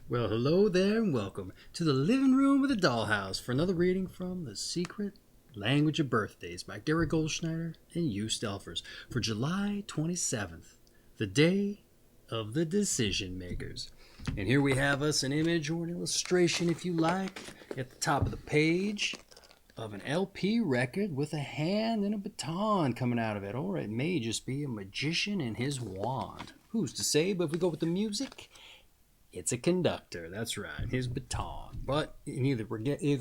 Well, hello there and welcome to the living room of the dollhouse for another reading from The Secret Language of Birthdays by Gary Goldschneider and Joost for July 27th, the day of the decision makers. And here we have us an image or an illustration, if you like, at the top of the page of an LP record with a hand and a baton coming out of it. Or it may just be a magician and his wand. Who's to say? But if we go with the music, it's a conductor, that's right, his baton. But in either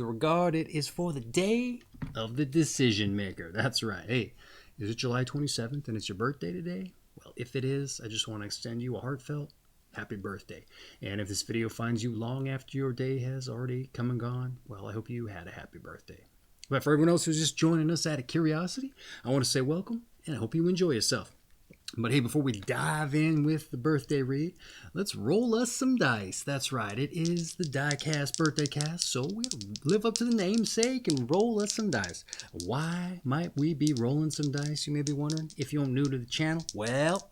regard, it is for the day of the decision maker. That's right. Hey, is it July 27th and it's your birthday today? Well, if it is, I just want to extend you a heartfelt happy birthday. And if this video finds you long after your day has already come and gone, well, I hope you had a happy birthday. But for everyone else who's just joining us out of curiosity, I want to say welcome and I hope you enjoy yourself. But hey, before we dive in with the birthday read, let's roll us some dice. That's right, it is the Diecast birthday cast, so we'll live up to the namesake and roll us some dice. Why might we be rolling some dice, you may be wondering, if you're new to the channel? Well,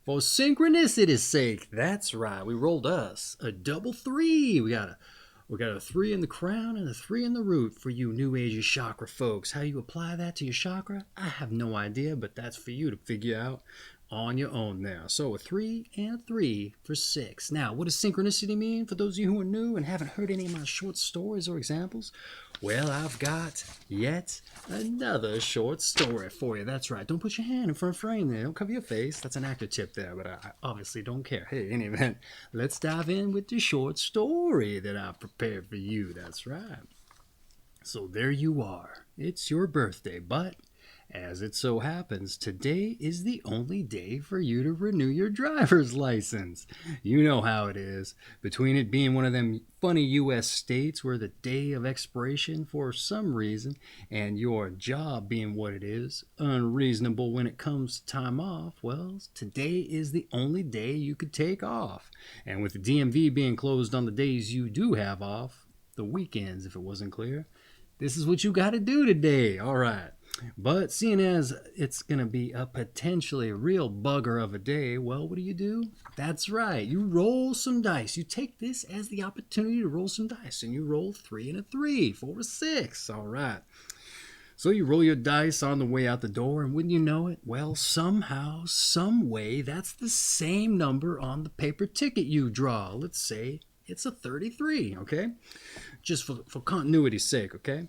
for synchronicity's sake, that's right, we rolled us a double three. We got a 3 in the crown and a 3 in the root for you New Age chakra folks. How you apply that to your chakra, I have no idea, but that's for you to figure out on your own there. So a 3 and a 3 for 6. Now, what does synchronicity mean for those of you who are new and haven't heard any of my short stories or examples? Well, I've got yet another short story for you. That's right. Don't put your hand in front of frame there. Don't cover your face. That's an actor tip there, but I obviously don't care. Hey, in any event, let's dive in with the short story that I've prepared for you. That's right. So there you are. It's your birthday, but as it so happens, today is the only day for you to renew your driver's license. You know how it is. Between it being one of them funny U.S. states where the day of expiration for some reason and your job being what it is, unreasonable when it comes to time off, well, today is the only day you could take off. And with the DMV being closed on the days you do have off, the weekends if it wasn't clear, this is what you got to do today. All right. But seeing as it's going to be a potentially real bugger of a day, well, what do? That's right. You roll some dice. You take this as the opportunity to roll some dice. And you roll 3 and a 3, 4 a 6. All right. So you roll your dice on the way out the door, and wouldn't you know it? Well, somehow, some way, that's the same number on the paper ticket you draw. Let's say it's a 33, okay? Just for continuity's sake, okay?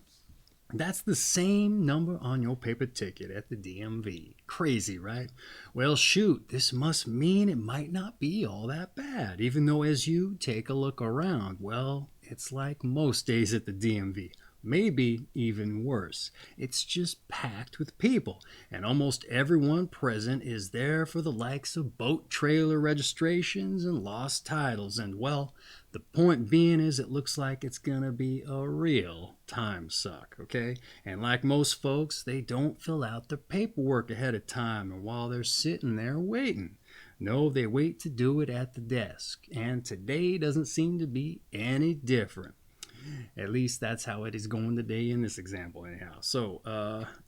That's the same number on your paper ticket at the DMV. Crazy, right? Well, shoot, this must mean it might not be all that bad, even though as you take a look around, well, it's like most days at the DMV. Maybe even worse. It's just packed with people, and almost everyone present is there for the likes of boat trailer registrations and lost titles. And well, the point being is it looks like it's gonna be a real time suck, okay? And like most folks, they don't fill out their paperwork ahead of time and while they're sitting there waiting. No, they wait to do it at the desk. And today doesn't seem to be any different. At least that's how it is going today in this example anyhow. So,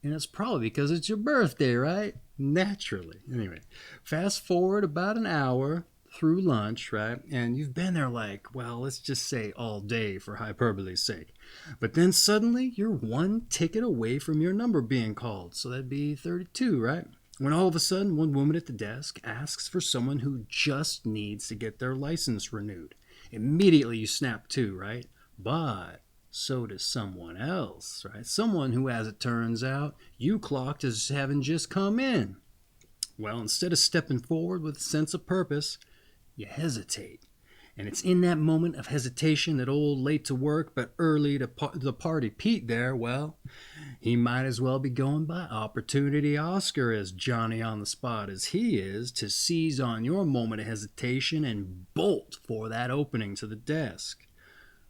and it's probably because it's your birthday, right? Naturally. Anyway, fast forward about an hour through lunch, right? And you've been there like, well, let's just say all day for hyperbole's sake. But then suddenly you're one ticket away from your number being called. So that'd be 32, right? When all of a sudden one woman at the desk asks for someone who just needs to get their license renewed. Immediately you snap to, right? But so does someone else, right? Someone who, as it turns out, you clocked as having just come in. Well, instead of stepping forward with a sense of purpose, you hesitate. And it's in that moment of hesitation that old late to work but early to the party Pete there, well, he might as well be going by opportunity Oscar as Johnny on the spot as he is to seize on your moment of hesitation and bolt for that opening to the desk.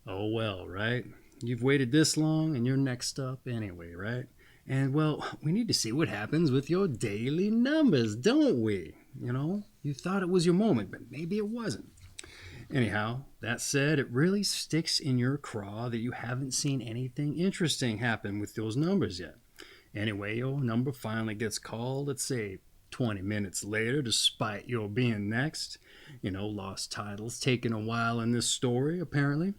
Oh well, right? You've waited this long and you're next up anyway, right? And well, we need to see what happens with your daily numbers, don't we? You know, you thought it was your moment, but maybe it wasn't. Anyhow, that said, it really sticks in your craw that you haven't seen anything interesting happen with those numbers yet. Anyway, your number finally gets called, let's say 20 minutes later, despite your being next. Lost titles taking a while in this story, apparently.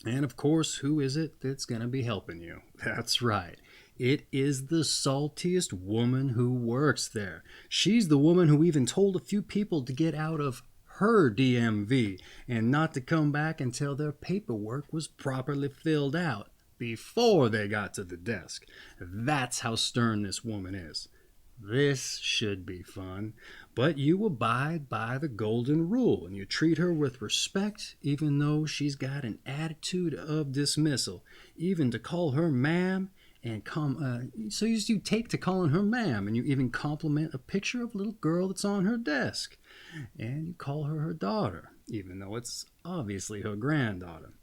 And of course, who is it that's going to be helping you? That's right. It is the saltiest woman who works there. She's the woman who even told a few people to get out of her DMV and not to come back until their paperwork was properly filled out before they got to the desk. That's how stern this woman is. This should be fun, but you abide by the golden rule and you treat her with respect even though she's got an attitude of dismissal. Even to call her ma'am and so you take to calling her ma'am, and you even compliment a picture of a little girl that's on her desk, and you call her daughter even though it's obviously her granddaughter.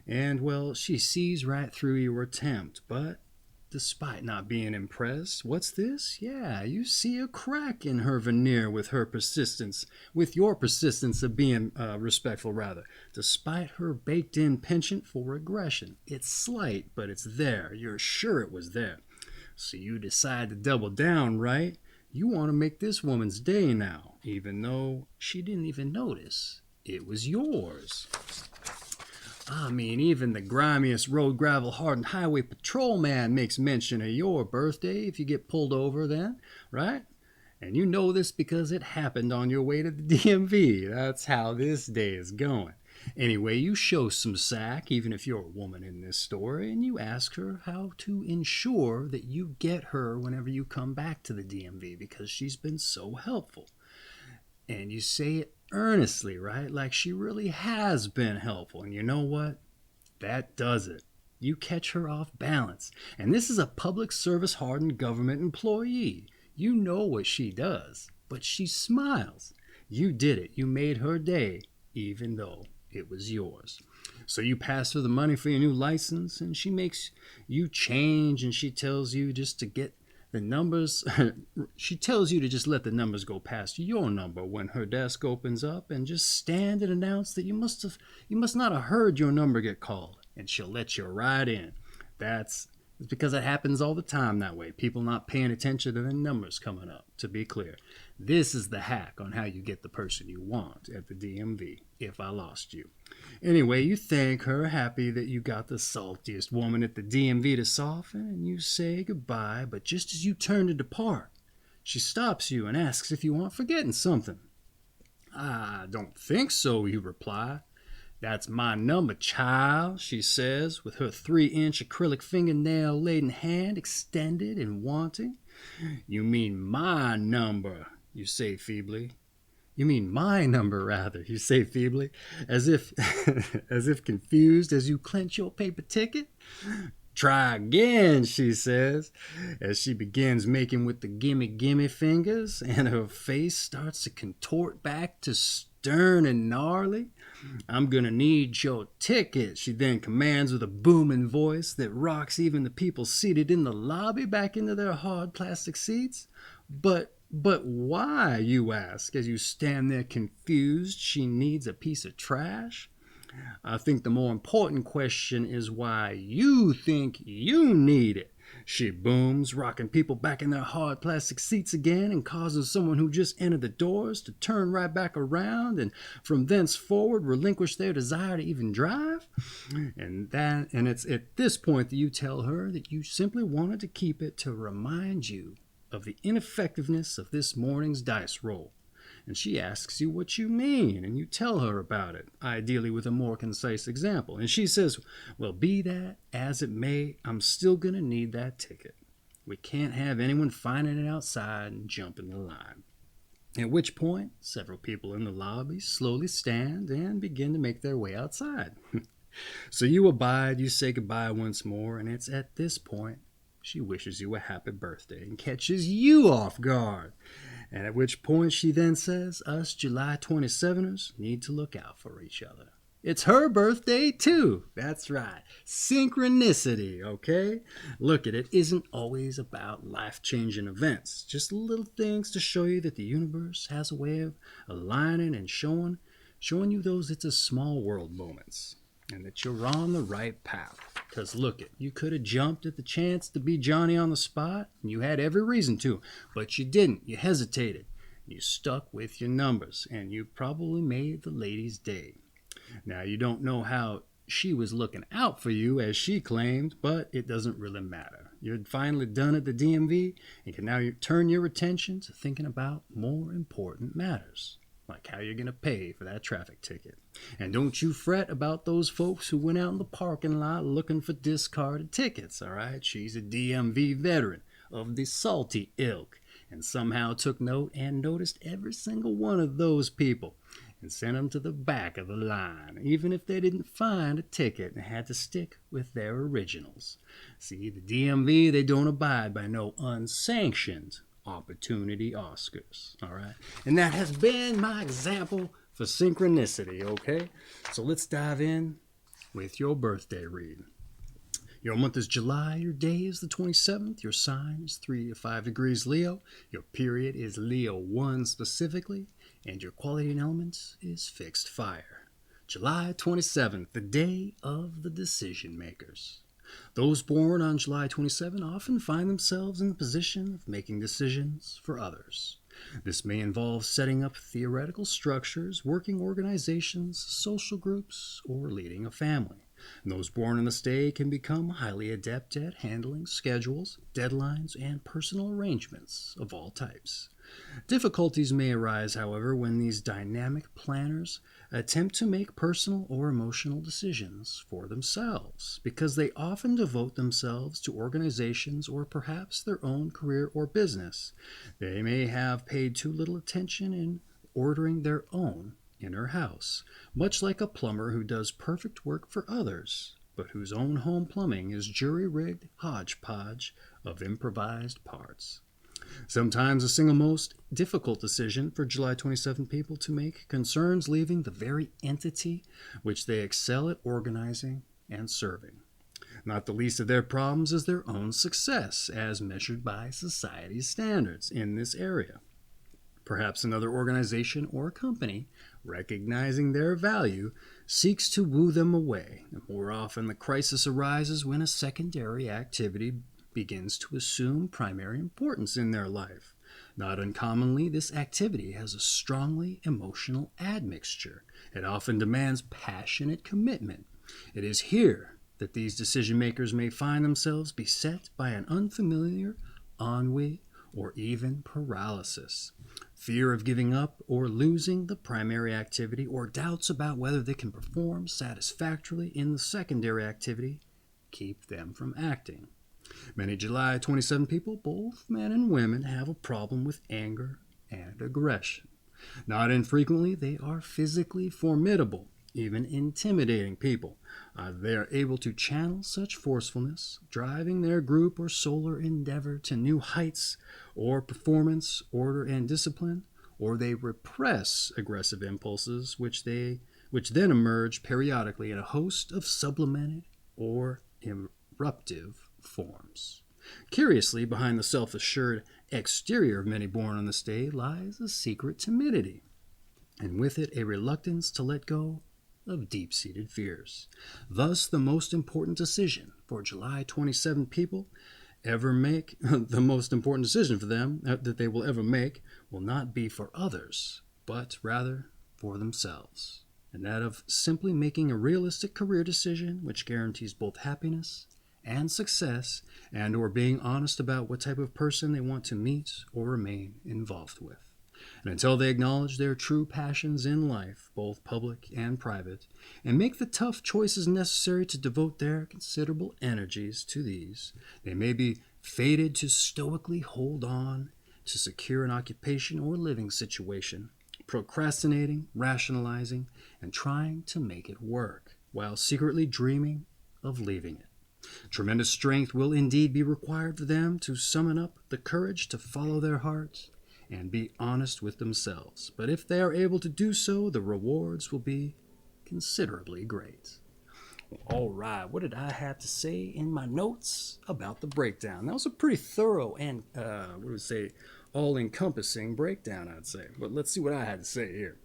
And well, she sees right through your attempt, but despite not being impressed, what's this? Yeah, you see a crack in her veneer with your persistence of being respectful, rather. Despite her baked-in penchant for aggression. It's slight, but it's there. You're sure it was there. So you decide to double down, right? You want to make this woman's day now, even though she didn't even notice it was yours. I mean, even the grimiest road gravel hardened highway patrolman makes mention of your birthday if you get pulled over then, right? And you know this because it happened on your way to the DMV. That's how this day is going. Anyway, you show some sack, even if you're a woman in this story, and you ask her how to ensure that you get her whenever you come back to the DMV because she's been so helpful. And you say it earnestly, right? Like she really has been helpful. And you know what? That does it. You catch her off balance. And this is a public service hardened government employee. You know what she does, but she smiles. You did it. You made her day, even though it was yours. So you pass her the money for your new license, and she makes you change, and she tells you just to get the numbers. She tells you to just let the numbers go past your number when her desk opens up, and just stand and announce that you must not have heard your number get called, and she'll let you right in. It's because it happens all the time that way. People not paying attention to the numbers coming up, to be clear. This is the hack on how you get the person you want at the DMV, if I lost you. Anyway, you thank her, happy that you got the saltiest woman at the DMV to soften, and you say goodbye, but just as you turn to depart, she stops you and asks if you aren't forgetting something. I don't think so, you reply. That's my number, child, she says, with her 3-inch acrylic fingernail-laden hand extended and wanting. You mean my number, you say feebly. You mean my number, rather, you say feebly, as if confused as you clench your paper ticket. Try again, she says, as she begins making with the gimme fingers, and her face starts to contort back to stern and gnarly. I'm gonna need your ticket, she then commands with a booming voice that rocks even the people seated in the lobby back into their hard plastic seats. But why, you ask, as you stand there confused? She needs a piece of trash? I think the more important question is why you think you need it, she booms, rocking people back in their hard plastic seats again and causing someone who just entered the doors to turn right back around and from thenceforward relinquish their desire to even drive. And it's at this point that you tell her that you simply wanted to keep it to remind you of the ineffectiveness of this morning's dice roll. And she asks you what you mean, and you tell her about it, ideally with a more concise example. And she says, well, be that as it may, I'm still going to need that ticket. We can't have anyone finding it outside and jumping the line. At which point, several people in the lobby slowly stand and begin to make their way outside. So you abide, you say goodbye once more, and it's at this point she wishes you a happy birthday and catches you off guard. And at which point she then says, us July 27ers need to look out for each other. It's her birthday too. That's right. Synchronicity, okay? Look, it isn't always about life-changing events. Just little things to show you that the universe has a way of aligning and showing you those it's a small world moments. and that you're on the right path. Because look it, you could have jumped at the chance to be Johnny on the spot, and you had every reason to, but you didn't. You hesitated. You stuck with your numbers, and you probably made the lady's day. Now, you don't know how she was looking out for you, as she claimed, but it doesn't really matter. You're finally done at the DMV, and can now turn your attention to thinking about more important matters, like how you're going to pay for that traffic ticket. And don't you fret about those folks who went out in the parking lot looking for discarded tickets, all right? She's a DMV veteran of the salty ilk, and somehow took note and noticed every single one of those people and sent them to the back of the line, even if they didn't find a ticket and had to stick with their originals. See, the DMV, they don't abide by no unsanctioned opportunity Oscars, all right? And that has been my example for synchronicity, okay? So let's dive in with your birthday read. Your month is July, your day is the 27th, your sign is 3 to 5 degrees Leo, your period is Leo 1 specifically, and your quality and elements is fixed fire. July 27th, the day of the decision makers. Those born on July 27 often find themselves in the position of making decisions for others. This may involve setting up theoretical structures, working organizations, social groups, or leading a family. And those born in this day can become highly adept at handling schedules, deadlines, and personal arrangements of all types. Difficulties may arise, however, when these dynamic planners attempt to make personal or emotional decisions for themselves, because they often devote themselves to organizations or perhaps their own career or business. They may have paid too little attention in ordering their own inner house, much like a plumber who does perfect work for others, but whose own home plumbing is jury-rigged hodgepodge of improvised parts. Sometimes the single most difficult decision for July 27 people to make concerns leaving the very entity which they excel at organizing and serving. Not the least of their problems is their own success, as measured by society's standards in this area. Perhaps another organization or company, recognizing their value, seeks to woo them away. And more often, the crisis arises when a secondary activity begins to assume primary importance in their life. Not uncommonly, this activity has a strongly emotional admixture. It often demands passionate commitment. It is here that these decision makers may find themselves beset by an unfamiliar ennui or even paralysis. Fear of giving up or losing the primary activity, or doubts about whether they can perform satisfactorily in the secondary activity, keep them from acting. Many July 27 people, both men and women, have a problem with anger and aggression. Not infrequently, they are physically formidable, even intimidating people. They are able to channel such forcefulness, driving their group or solar endeavor to new heights, or performance, order, and discipline, or they repress aggressive impulses, which then emerge periodically in a host of sublimated or eruptive forms. Curiously, behind the self-assured exterior of many born on this day lies a secret timidity, and with it a reluctance to let go of deep-seated fears. Thus, the most important decision for July 27 people ever make, the most important decision for them that they will ever make, will not be for others, but rather for themselves, and that of simply making a realistic career decision which guarantees both happiness and success, and or being honest about what type of person they want to meet or remain involved with. And until they acknowledge their true passions in life, both public and private, and make the tough choices necessary to devote their considerable energies to these, they may be fated to stoically hold on to secure an occupation or living situation, procrastinating, rationalizing, and trying to make it work, while secretly dreaming of leaving it. Tremendous strength will indeed be required for them to summon up the courage to follow their hearts and be honest with themselves. But if they are able to do so, the rewards will be considerably great. All right, what did I have to say in my notes about the breakdown? That was a pretty thorough and, all-encompassing breakdown, I'd say. But let's see what I had to say here.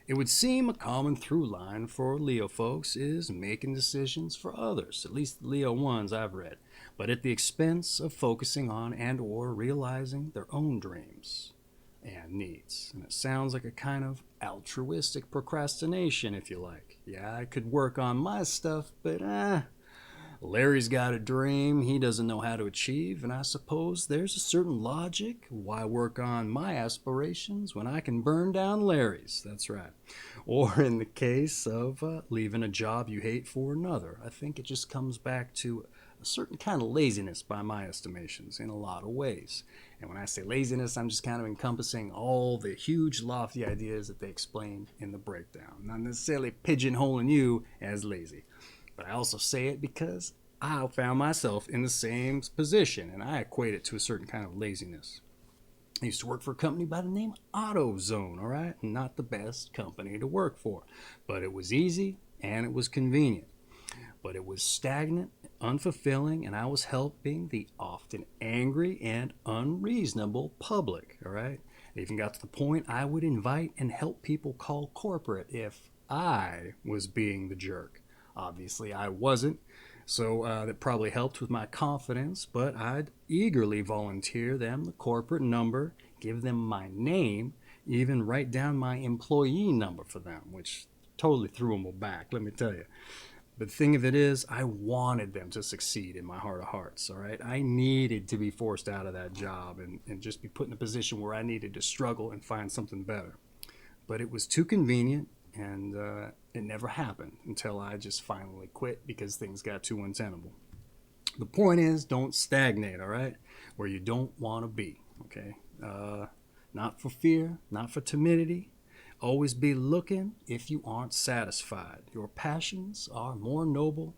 It would seem a common through line for Leo folks is making decisions for others, at least the Leo ones I've read, but at the expense of focusing on and or realizing their own dreams and needs. And it sounds like a kind of altruistic procrastination, if you like. Yeah, I could work on my stuff, but Larry's got a dream he doesn't know how to achieve, and I suppose there's a certain logic. Why work on my aspirations when I can burn down Larry's? That's right. Or in the case of leaving a job you hate for another, I think it just comes back to a certain kind of laziness by my estimations in a lot of ways. And when I say laziness, I'm just kind of encompassing all the huge lofty ideas that they explain in the breakdown, not necessarily pigeonholing you as lazy. But I also say it because I found myself in the same position, and I equate it to a certain kind of laziness. I used to work for a company by the name AutoZone, all right? Not the best company to work for, but it was easy and it was convenient. But it was stagnant, unfulfilling, and I was helping the often angry and unreasonable public, all right? It even got to the point I would invite and help people call corporate if I was being the jerk. Obviously, I wasn't, so that probably helped with my confidence, but I'd eagerly volunteer them the corporate number, give them my name, even write down my employee number for them, which totally threw them back, let me tell you. But the thing of it is, I wanted them to succeed in my heart of hearts, all right? I needed to be forced out of that job and just be put in a position where I needed to struggle and find something better. But it was too convenient, and it never happened until I just finally quit because things got too untenable. The point is, don't stagnate, all right? Where you don't want to be, okay? Not for fear, not for timidity. Always be looking if you aren't satisfied. Your passions are more noble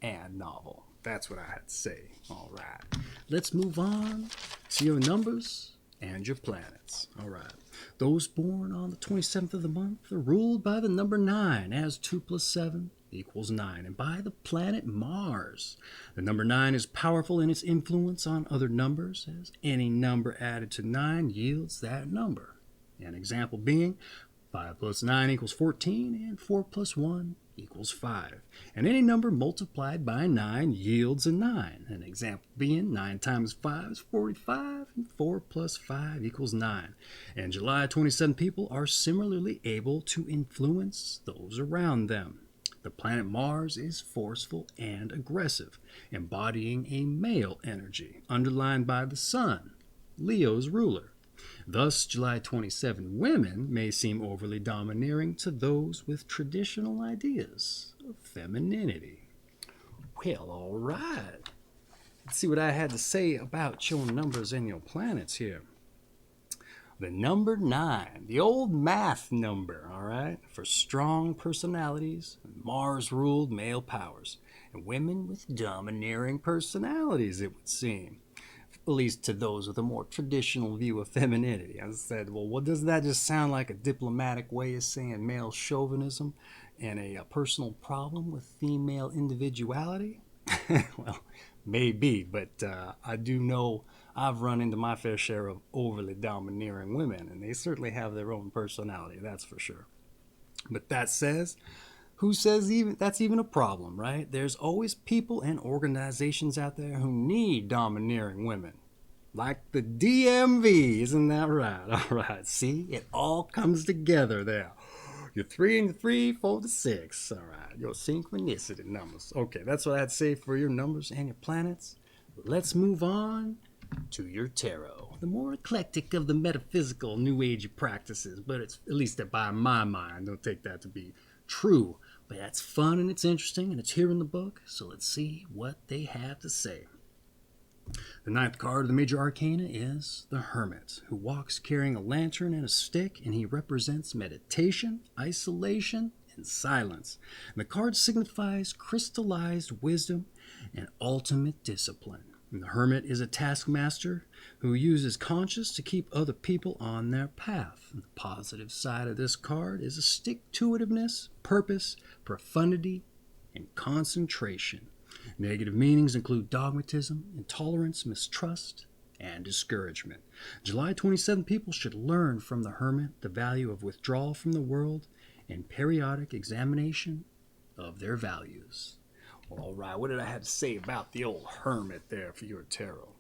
and novel. That's what I had to say. All right. Let's move on to your numbers and your planets. All right. Those born on the 27th of the month are ruled by the number 9, as 2 plus 7 equals 9, and by the planet Mars. The number 9 is powerful in its influence on other numbers, as any number added to 9 yields that number. An example being 5 plus 9 equals 14, and 4 plus 1 equals 5. And any number multiplied by 9 yields a 9. An example being 9 times 5 is 45, and 4 plus 5 equals 9. And July 27 people are similarly able to influence those around them. The planet Mars is forceful and aggressive, embodying a male energy, underlined by the Sun, Leo's ruler. Thus, July 27 women may seem overly domineering to those with traditional ideas of femininity. Well, all right. Let's see what I had to say about your numbers and your planets here. The number 9, the old math number, all right, for strong personalities, Mars-ruled male powers, and women with domineering personalities, it would seem. At least to those with a more traditional view of femininity. I said, well, what doesn't that just sound like a diplomatic way of saying male chauvinism and a personal problem with female individuality? Well, maybe, but I do know I've run into my fair share of overly domineering women, and they certainly have their own personality, that's for sure. But that says, who says that's even a problem, right? There's always people and organizations out there who need domineering women. Like the DMV, isn't that right? All right, see, it all comes together there. Your 3 and 3, 4 to 6. All right, your synchronicity numbers. Okay, that's what I'd say for your numbers and your planets. Let's move on to your tarot, the more eclectic of the metaphysical New Age practices, but it's at least by my mind. Don't take that to be true. But that's fun and it's interesting and it's here in the book, so let's see what they have to say. The 9th card of the major arcana is the Hermit, who walks carrying a lantern and a stick, and he represents meditation, isolation, and silence. And the card signifies crystallized wisdom and ultimate discipline. And the Hermit is a taskmaster who uses conscience to keep other people on their path. And the positive side of this card is a stick-to-itiveness, purpose, profundity, and concentration. Negative meanings include dogmatism, intolerance, mistrust, and discouragement. July 27 people should learn from the Hermit the value of withdrawal from the world and periodic examination of their values. All right, what did I have to say about the old Hermit there for your tarot?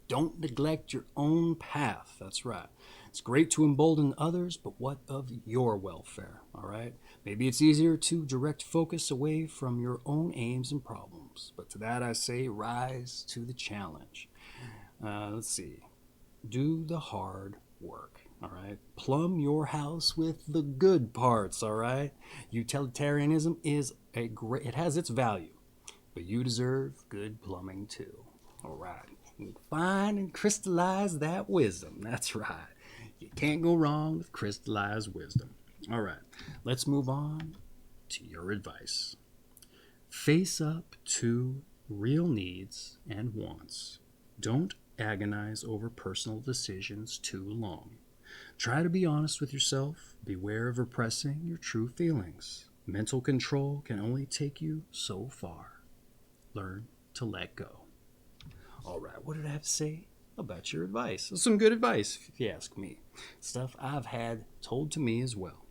Don't neglect your own path. That's right. It's great to embolden others, but what of your welfare? All right? Maybe it's easier to direct focus away from your own aims and problems. But to that I say, rise to the challenge. Let's see. Do the hard work. All right? Plumb your house with the good parts. All right? Utilitarianism is it has its value, but you deserve good plumbing too. All right? Find and crystallize that wisdom. That's right. You can't go wrong with crystallized wisdom. All right, let's move on to your advice. Face up to real needs and wants. Don't agonize over personal decisions too long. Try to be honest with yourself. Beware of repressing your true feelings. Mental control can only take you so far. Learn to let go. All right, what did I have to say about your advice? Some good advice, if you ask me. Stuff I've had told to me as well.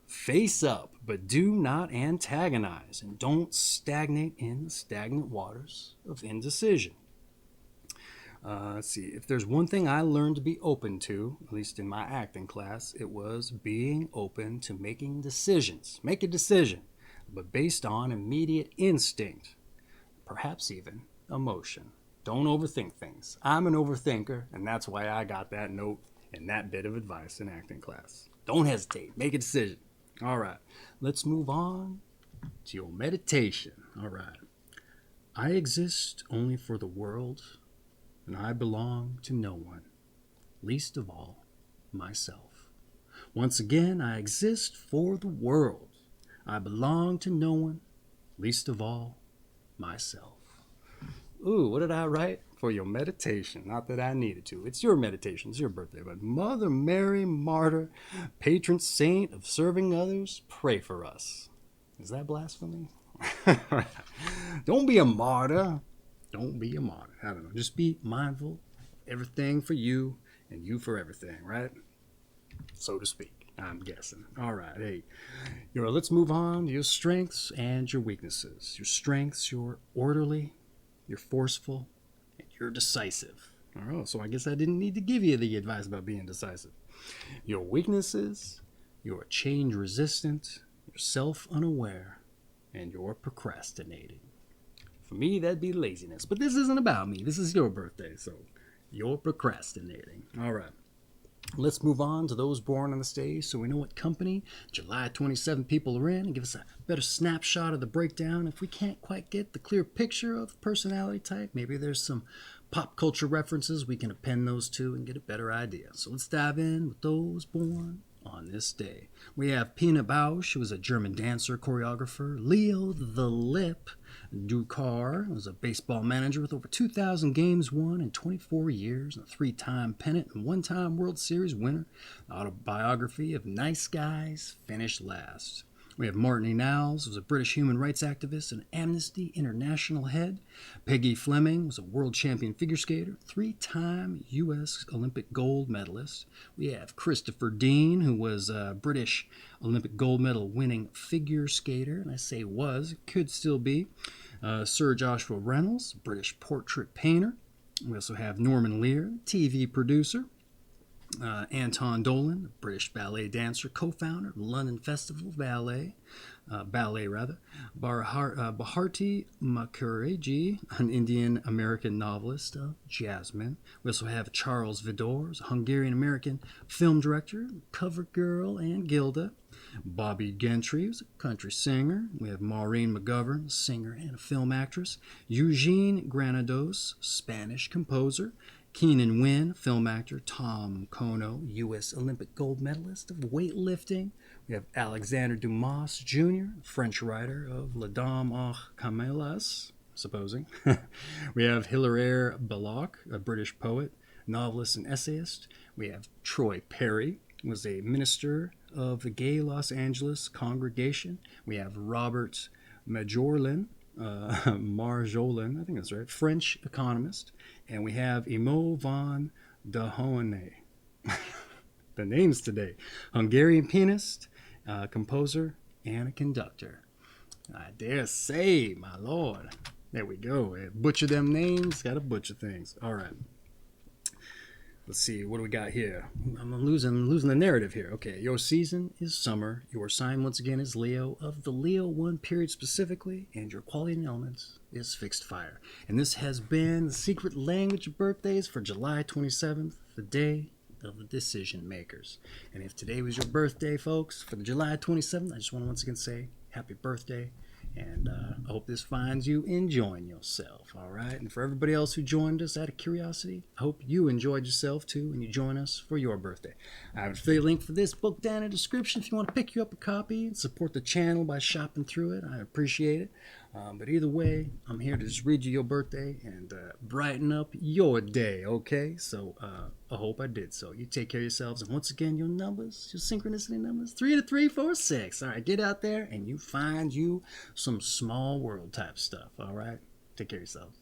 Face up, but do not antagonize, and don't stagnate in the stagnant waters of indecision. Let's see, if there's one thing I learned to be open to, at least in my acting class, it was being open to making decisions. Make a decision, but based on immediate instinct, perhaps even emotion. Don't overthink things. I'm an overthinker, and that's why I got that note and that bit of advice in acting class. Don't hesitate. Make a decision. All right. Let's move on to your meditation. All right. I exist only for the world, and I belong to no one, least of all myself. Once again, I exist for the world. I belong to no one, least of all myself. Ooh, what did I write for your meditation? Not that I needed to. It's your meditation. It's your birthday. But Mother Mary, martyr, patron saint of serving others, pray for us. Is that blasphemy? Don't be a martyr. Don't be a martyr. I don't know. Just be mindful of everything for you and you for everything, right? So to speak, I'm guessing. All right. Hey, let's move on to your strengths and your weaknesses. Your strengths, you're orderly, you're forceful, and you're decisive. All right, so I guess I didn't need to give you the advice about being decisive. Your weaknesses, you're change resistant, you're self-unaware, and you're procrastinating. For me, that'd be laziness. But this isn't about me. This is your birthday, so you're procrastinating. All right. Let's move on to those born on this day so we know what company July 27 people are in and give us a better snapshot of the breakdown. If we can't quite get the clear picture of personality type, maybe there's some pop culture references we can append those to and get a better idea. So let's dive in with those born on this day. We have Pina Bausch, who was a German dancer, choreographer. Leo the Lip Ducar was a baseball manager with over 2,000 games won in 24 years, and a 3-time pennant and 1-time World Series winner. Autobiography of Nice Guys finished last. We have Martin Inalls, who was a British human rights activist and Amnesty International head. Peggy Fleming was a world champion figure skater, 3-time U.S. Olympic gold medalist. We have Christopher Dean, who was a British Olympic gold medal winning figure skater, and I say was, could still be. Sir Joshua Reynolds, British portrait painter. We also have Norman Lear, TV producer. Anton Dolan, British ballet dancer, co-founder of London Festival Ballet. Bharati Mukherjee, an Indian-American novelist of Jasmine. We also have Charles Vidor, a Hungarian-American film director, CoverGirl and Gilda. Bobby Gentry, who's a country singer. We have Maureen McGovern, a singer and a film actress. Eugene Granados, Spanish composer. Keenan Wynn, film actor. Tom Kono, U.S. Olympic gold medalist of weightlifting. We have Alexander Dumas Jr., French writer of La Dame aux Camélias, supposing. We have Hilaire Belloc, a British poet, novelist, and essayist. We have Troy Perry, was a minister of the Gay Los Angeles congregation. We have Robert Majorlin, Marjolin, I think that's right, French economist. And we have Imo van Dahone. The names today: Hungarian pianist, composer, and a conductor. I dare say, my lord. There we go. Butcher them names. Gotta butcher things. All right. Let's see. What do we got here? I'm losing the narrative here. Okay. Your season is summer. Your sign once again is Leo. Of the Leo 1 period specifically, and your quality and elements is fixed fire. And this has been the secret language of birthdays for July 27th, the day of the decision makers. And if today was your birthday, folks, for the July 27th, I just want to once again say happy birthday. And I hope this finds you enjoying yourself, all right? And for everybody else who joined us out of curiosity, I hope you enjoyed yourself too and you join us for your birthday. I have an affiliate link for this book down in the description if you want to pick you up a copy and support the channel by shopping through it. I appreciate it. But either way, I'm here to just read you your birthday and brighten up your day, okay? So I hope I did so. You take care of yourselves. And once again, your numbers, your synchronicity numbers, 3 to 3, 4, 6. All right, get out there and you find you some small world type stuff, all right? Take care of yourselves.